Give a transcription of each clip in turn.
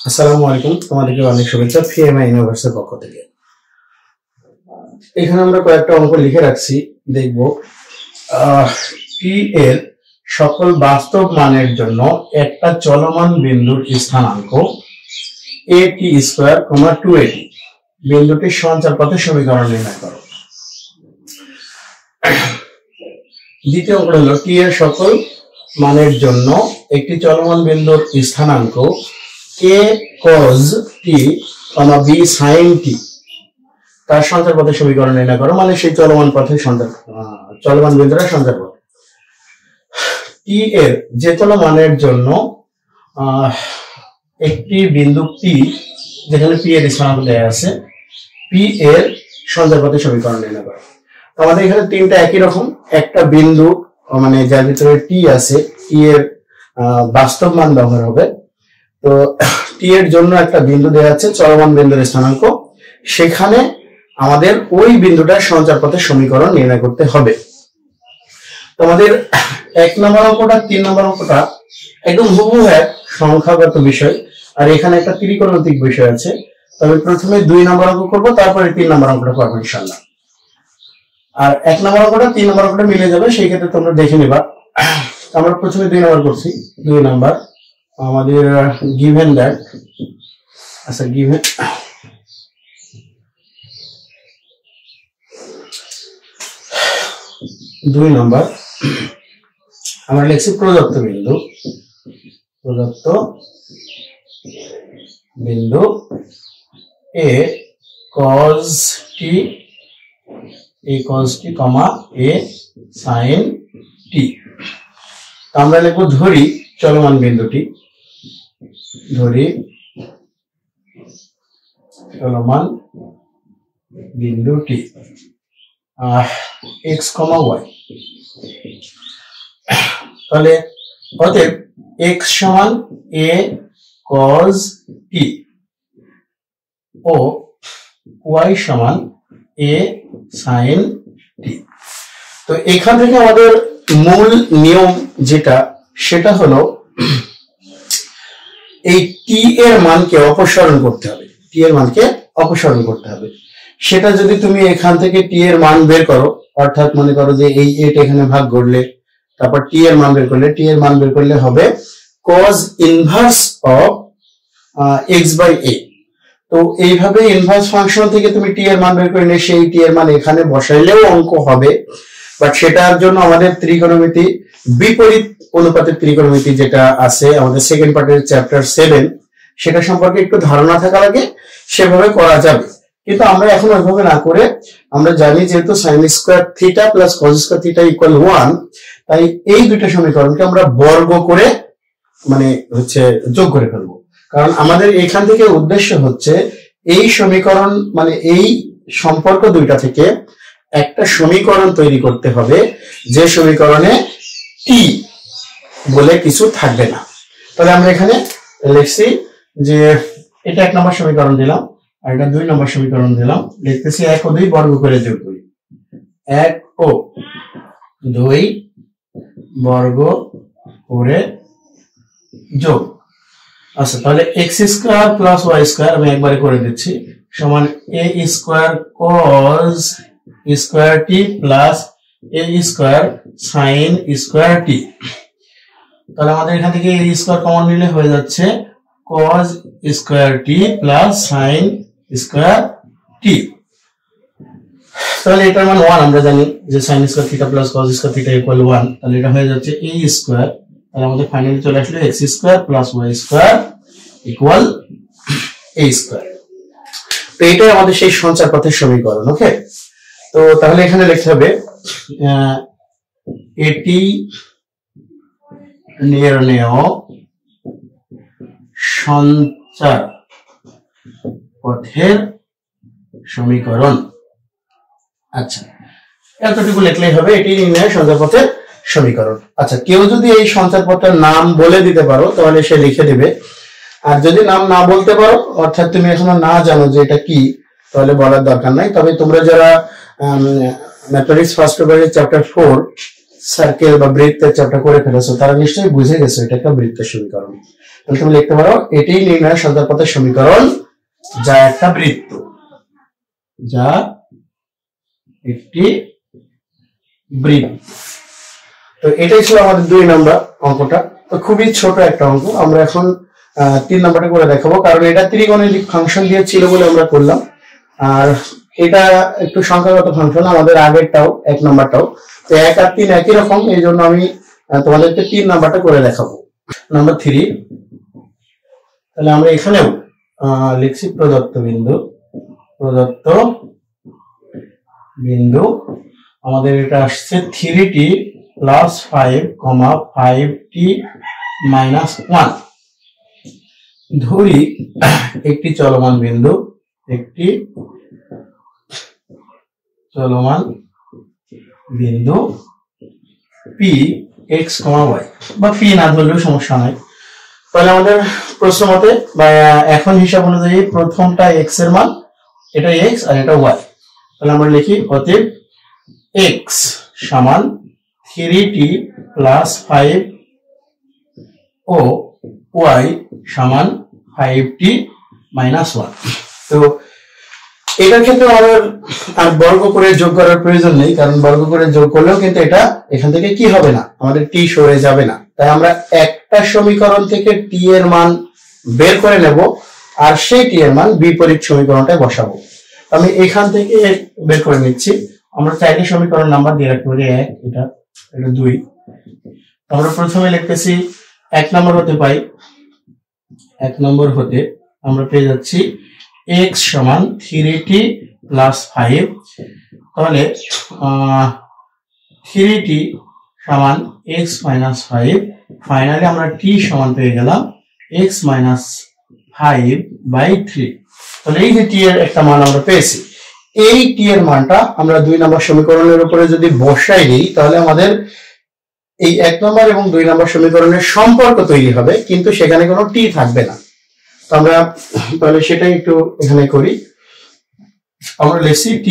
আসসালামু আলাইকুম, তোমাদেরকে অনেক শুভেচ্ছা ফিএমআই ইউনিভার্সের পক্ষ থেকে। এখানে আমরা কয়েকটা অঙ্ক লিখে রাখছি, দেখব টি এর সকল বাস্তব মানের জন্য একটা চলমান বিন্দুর স্থানাঙ্ক a t স্কয়ার, 2at বিন্দুটির সঞ্চার পথের সমীকরণ নির্ণয় করো। দ্বিতীয় অঙ্ক হলো টি এর সকল মানের জন্য একটি চলমান বিন্দুর স্থানাঙ্ক a cos t, b sin t তার সঞ্চার পথের সমীকরণ নির্ণয় করো। মানে সেই চলমান পথের চলমান বিন্দুর সঞ্চার পথ। টি এর যে কোনো মানের জন্য একটি বিন্দু p, যেখানে p এর স্থানাঙ্ক দেয়া আছে, p এর সঞ্চার পথের সমীকরণ নির্ণয় করো। আমাদের এখানে তিনটা একই রকম, একটা বিন্দু মানে যার ভিতরে t আছে, t এর বাস্তব মান ব্যবহার হবে। তো টি এর জন্য একটা বিন্দু দেওয়া আছে, চলমান বিন্দুর স্থানাঙ্ক, সেখানে আমাদের ওই বিন্দুটার সঞ্চার পথের সমীকরণ নির্ণয় করতে হবে। তো আমাদের 1 নম্বর অঙ্কটা 3 নম্বর অঙ্কটা একদম হুবহু এক সংখ্যাগত বিষয়, আর এখানে একটা ত্রিকোণমিতিক বিষয় আছে। তবে প্রথমে 2 নম্বর অঙ্ক করব, তারপরে 3 নম্বর অঙ্কটা করবো ইনশাআল্লাহ। আর 1 নম্বর অঙ্কটা 3 নম্বর অঙ্কটা মিলে যাবে, সেই ক্ষেত্রে তোমরা দেখে নিবা। আমরা প্রথমে 2 নম্বর করছি। 2 নম্বর আমাদের given that, আচ্ছা given 2 নম্বর আমরা লিখছি প্রদত্ত বিন্দু a cos t, a sin t। আমরা লিখব ধরি চলমান বিন্দুটি, x, y। তাহলে অতএব x সমান a cos t O y সমান a sin t। তো এখান থেকে আমাদের মূল নিয়ম যেটা, সেটা হলো এই t এর মানকে অপসারণ করতে হবে। সেটা যদি তুমি এখান থেকে t এর মান বের করো, অর্থাৎ মনে করো যে এই a এখানে ভাগ করলে, তারপর t এর মান বের করলে হবে cos inverse of x by a। তো এইভাবে ইনভার্স ফাংশন থেকে তুমি t এর মান বের করে নিয়ে সেই t এর মান এখানে বসাইলেও অঙ্ক হবে। বাট সেটার জন্য আমাদের ত্রিকোণমিতি, বিপরীত অনুপাতের ত্রিকোণমিতি যেটা আছে আমাদের সেকেন্ড পার্টের চ্যাপ্টার 7, সেটা সম্পর্কে একটু ধারণা থাকা লাগে, সেভাবে করা যাবে। কিন্তু আমরা এখন ওইভাবে না করে আমরা জানি যেহেতু sin square theta plus cos square theta equal 1, তাই এই দুটো সমীকরণকে আমরা বর্গ করে মানে যোগ করে ফেলবো। কারণ আমাদের এখান থেকে উদ্দেশ্য হচ্ছে এই সমীকরণ মানে এই সম্পর্ক দুইটা থেকে একটা সমীকরণ তৈরি করতে হবে, যে সমীকরণে t বলে কিছু থাকবে না। তাহলে আমরা এখানে লিখছি যে এটা 1 নম্বর সমীকরণ দিলাম, আর এটা 2 নম্বর সমীকরণ দিলাম। লিখতেছি 1 ও 2 বর্গ করে যোগ করি, 1 ও 2 বর্গ করে যোগ। আচ্ছা, তাহলে x square plus y square আমি একবারে করে দিচ্ছি, সমান a square cos square t plus a square sin square t। তাহলে আমাদের এখান থেকে a স্কয়ার কমন নিলে হয়ে যাচ্ছে cos square t plus sin square t। তাহলে এটার মান 1, আমরা জানি যে sin square theta plus cos square theta equal 1। তাহলে এটা হয়ে যাচ্ছে a স্কয়ার। তাহলে আমাদের ফাইনালি চলে আসলো x square plus y square equal a square. তো এটাই আমাদের সেই সঞ্চার পথের সমীকরণ। ওকে, তো তাহলে এখানে লিখতে হবে এটি নির্ণেয় সঞ্চার পথের সমীকরণ। আচ্ছা, এতটুকু লিখলেই হবে, এটি নির্ণেয় সঞ্চার পথের সমীকরণ। আচ্ছা, কেউ যদি এই সঞ্চার পথের নাম বলে দিতে পারো তাহলে সে লিখে দেবে, আর যদি নাম না বলতে পারো, অর্থাৎ তুমি এখনো না জানো যে এটা কি, তাহলে বলার দরকার নাই। তবে তোমরা যারা ম্যাথমেটিক্স ফার্স্ট পেপারের চ্যাপ্টার 4 সার্কেল বা বৃত্তের চ্যাপ্টার করে ফেলেছো, তারা নিশ্চয়ই বুঝে গেছো এটা একটা বৃত্তের সমীকরণ। তাহলে তুমি লিখতে পারো এটি নির্ণয় সঞ্চারপথের সমীকরণ যা একটা বৃত্ত, যা একটি বৃত্ত। তো এটাই ছিল আমাদের 2 নম্বর অঙ্কটা। তো খুবই ছোট একটা অঙ্ক, আমরা এখন 3 নম্বরটা করে দেখাবো, কারণ এটা ত্রিকোণমিতিক ফাংশন দিয়ে ছিল বলে আমরা করলাম। আর এটা একটু সংখ্যাগত ফাংশন, আমাদের আগেরটাও 1 নম্বরটাও। তো 1 আর 3 একই রকম, এই জন্য আমি তোমাদেরকে 3 নম্বরটা করে দেখাবো। নাম্বার 3, তাহলে আমরা এখানেও লিখছি প্রদত্ত বিন্দু আমাদের এটা আসছে 3t + 5, 5t - 1। ধরি একটি চলমান বিন্দু p x, y, বা p না ধরলেও সমস্যা নাই। তাহলে আমাদের প্রশ্ন মতে বা এখন হিসাব অনুযায়ী প্রথমটা x এর মান, এটা x আর এটা y। তাহলে আমরা লিখি অতএব x সমান 3t + 5 ও y সমান 5t - 1। তো এটার ক্ষেত্রে আমাদের আর বর্গ করে যোগ করার প্রয়োজন নেই, কারণ বর্গ করে যোগ করলেও কিন্তু এটা এখান থেকে কি হবে না, আমাদের t সরে যাবে না। তাই আমরা একটা সমীকরণ থেকে t এর মান বের করে নেব আর সেই t এর মান বিপরীত সমীকরণটায় বসাবো। আমি এখান থেকে বের করে নিচ্ছি। আমরা চাইলে সমীকরণ নাম্বার দিয়ে রাখতে পারি 1, এটা 2। আমরা প্রথমে লিখতেছি 1 নম্বর হতে পাই, 1 নম্বর হতে আমরা পেয়ে যাচ্ছি x সমান 3t + 5। তাহলে 3t সমান x - 5। ফাইনালি আমরা t সমান পেয়ে গেলাম x - 5/3। তাহলে এই যে t এর একটা মান আমরা পেয়েছি, এই t এর মানটা আমরা 2 নম্বর সমীকরণের উপরে যদি বসাই দিই, তাহলে আমাদের এই 1 নম্বর এবং 2 নম্বর সমীকরণের সম্পর্ক তৈরি হবে, কিন্তু সেখানে কোনো t থাকবে না। তো আমরা তাহলে সেটাই একটু এখানে করি। আমরা লিখছি t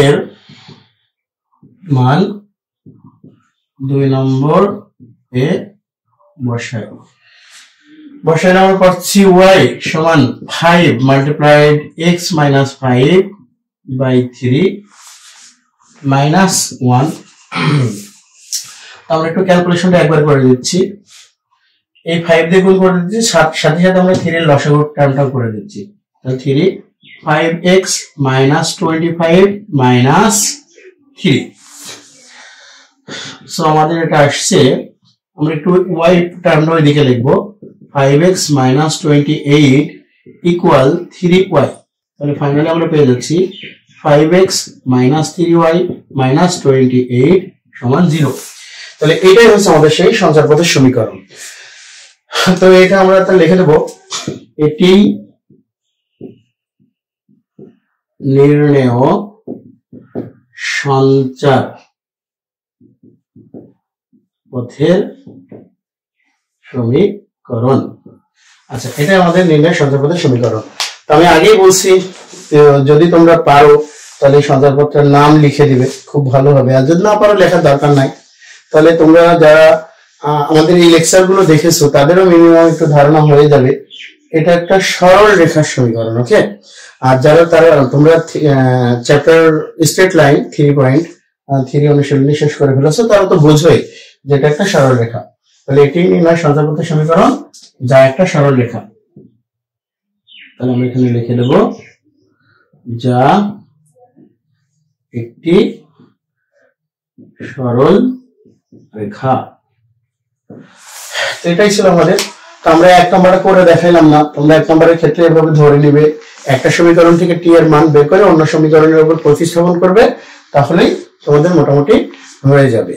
এর মান 2 নম্বর এ বসাই আমরা পাচ্ছি y সমান 5 × x - 5/3 - 1। আমরা একটু ক্যালকুলেশনটা একবার করে দিচ্ছি। এই 5 দিয়ে গুণ করে দিচ্ছি, সাথে সাথে আমরা 3 এর লসাগু টার্মটাও করে দিচ্ছি। তাহলে 3 5x - 25 - 3। সো আমাদের এটা আসছে, আমরা একটু y টার্মটা ওইদিকে লিখবো, 5x - 28 = 3y। তাহলে ফাইনালি আমরা পেয়ে যাচ্ছি 5x - 3y - 28 = 0। তাহলে এটাই হচ্ছে আমাদের সেই সঞ্চারপথের সমীকরণ। তো এটা আমরা তাহলে লিখে দেব, এটি নির্ণেয় সঞ্চারপথের সমীকরণ। আচ্ছা, এটা আমাদের নির্ণয় সঞ্চারপথের সমীকরণ। তো আমি আগেই বলছি, যদি তোমরা পারো তাহলে সঞ্চারপথটার নাম লিখে দিবে, খুব ভালো হবে। আর যদি না পারো লেখার দরকার নাই। তাহলে তোমরা যারা আমাদের এই লেকচার গুলো দেখেছো তাদেরও মিনিমাম একটু ধারণা হয়ে যাবে এটা একটা সরল রেখার সমীকরণ। ওকে, আর যারা তোমরা চ্যাপ্টার স্ট্রেট লাইন 3.3 অনুশীলনী শেষ করে ফেলেছো, তারা তো বোঝোই যে এটা একটা সরল রেখা। তাহলে এটি নির্ণয় সঞ্চারপথের সমীকরণ যা একটা সরল রেখা। তাহলে আমরা এখানে লিখে দেব যা একটি সরল রেখা। এটাই ছিল আমাদের। আমরা 1 নম্বরে করে দেখাইলাম না, তোমরা 1 নম্বরের ক্ষেত্রে এভাবে ধরে নিবে, একটা সমীকরণ থেকে টি এর মান বের করে অন্য সমীকরণের উপর প্রতিস্থাপন করবে, তাহলেই তোমাদের মোটামুটি হয়ে যাবে।